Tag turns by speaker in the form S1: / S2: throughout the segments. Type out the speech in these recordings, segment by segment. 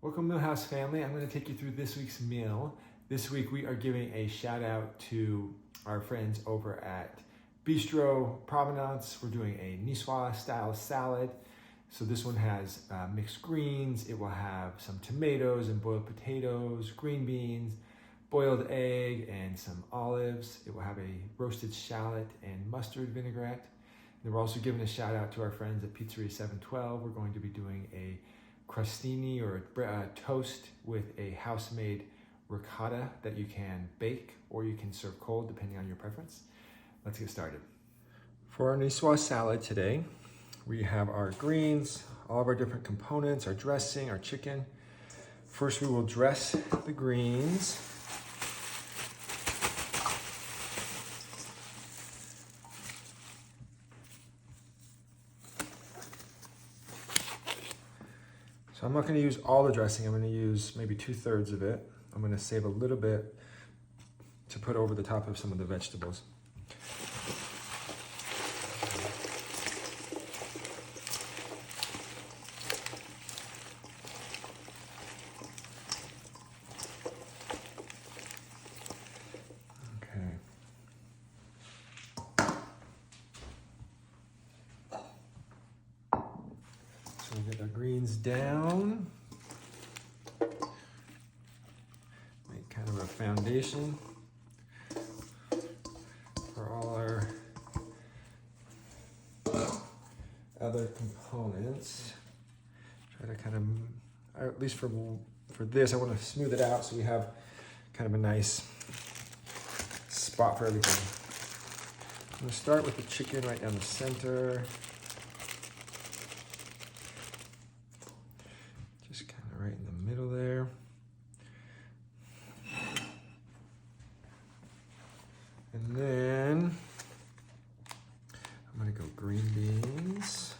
S1: Welcome Millhouse family. I'm going to take you through this week's meal. This week we are giving a shout out to our friends over at Bistro Provenance. We're doing a Nicoise style salad. So this one has mixed greens. It will have some tomatoes and boiled potatoes, green beans, boiled egg, and some olives. It will have a roasted shallot and mustard vinaigrette. And we're also giving a shout out to our friends at Pizzeria 712. We're going to be doing a Crostini or a toast with a house-made ricotta that you can bake or you can serve cold depending on your preference. Let's get started. For our Nicoise salad today, we have our greens, all of our different components, our dressing, our chicken. First we will dress the greens. So I'm not going to use all the dressing. I'm going to use maybe 2/3 of it. I'm going to save a little bit to put over the top of some of the vegetables. Okay. So we get our greens down. Make kind of a foundation for all our other components. Try to kind of, or at least for this, I want to smooth it out so we have kind of a nice spot for everything. I'm going to start with the chicken right down the center. Just kind of right in the middle there. And then I'm going to go green beans.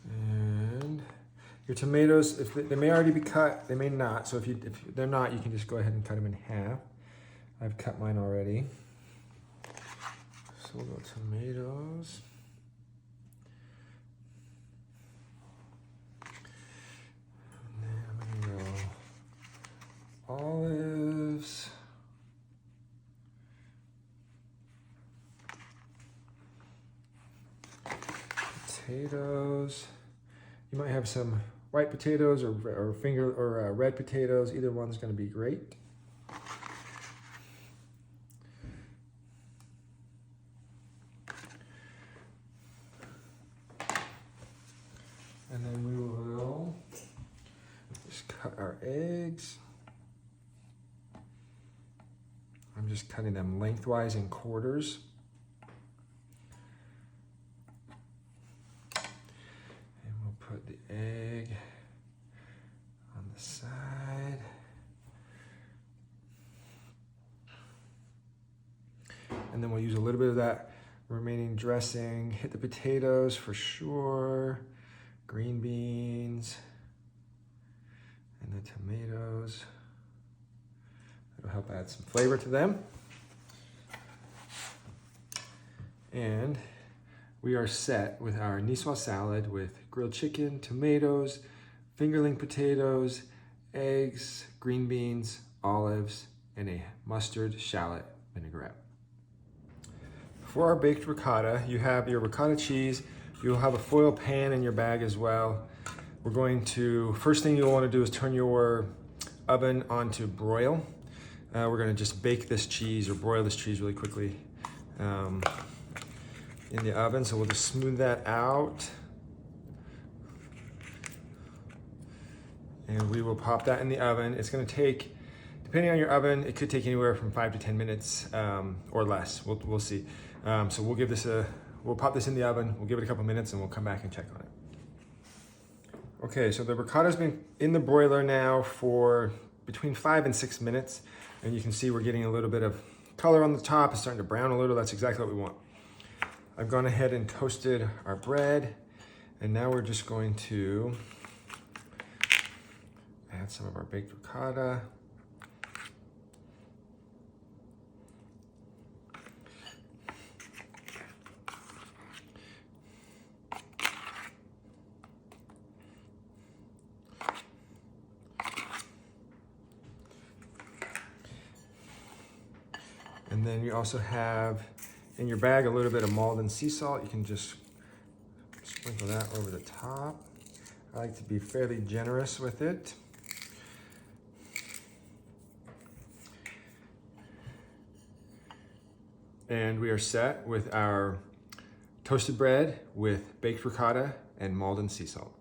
S1: And your tomatoes, if they may already be cut, they may not. So if they're not, you can just go ahead and cut them in half. I've cut mine already. So we'll go tomatoes. And then I'm gonna go olives. Potatoes. You might have some white potatoes or red potatoes. Either one's gonna be great. And then we will just cut our eggs. I'm just cutting them lengthwise in quarters. And we'll put the egg on the side. And then we'll use a little bit of that remaining dressing. Hit the potatoes for sure. Green beans and the tomatoes. It'll help add some flavor to them. And we are set with our Nicoise salad with grilled chicken, tomatoes, fingerling potatoes, eggs, green beans, olives, and a mustard shallot vinaigrette. For our baked ricotta, you have your ricotta cheese. You'll have a foil pan in your bag as well. We're going to, first thing you'll want to do is turn your oven on to broil. We're going to just bake this cheese or broil this cheese really quickly in the oven. So we'll just smooth that out. And we will pop that in the oven. It's going to take, depending on your oven, it could take anywhere from 5 to 10 minutes or less. We'll see. So we'll give this we'll pop this in the oven, we'll give it a couple minutes, and we'll come back and check on it. Okay, so the ricotta's been in the broiler now for between 5 and 6 minutes, and you can see we're getting a little bit of color on the top. It's starting to brown a little. That's exactly what we want. I've gone ahead and toasted our bread, and now we're just going to add some of our baked ricotta. And then you also have in your bag a little bit of Maldon sea salt. You can just sprinkle that over the top. I like to be fairly generous with it. And we are set with our toasted bread with baked ricotta and Maldon sea salt.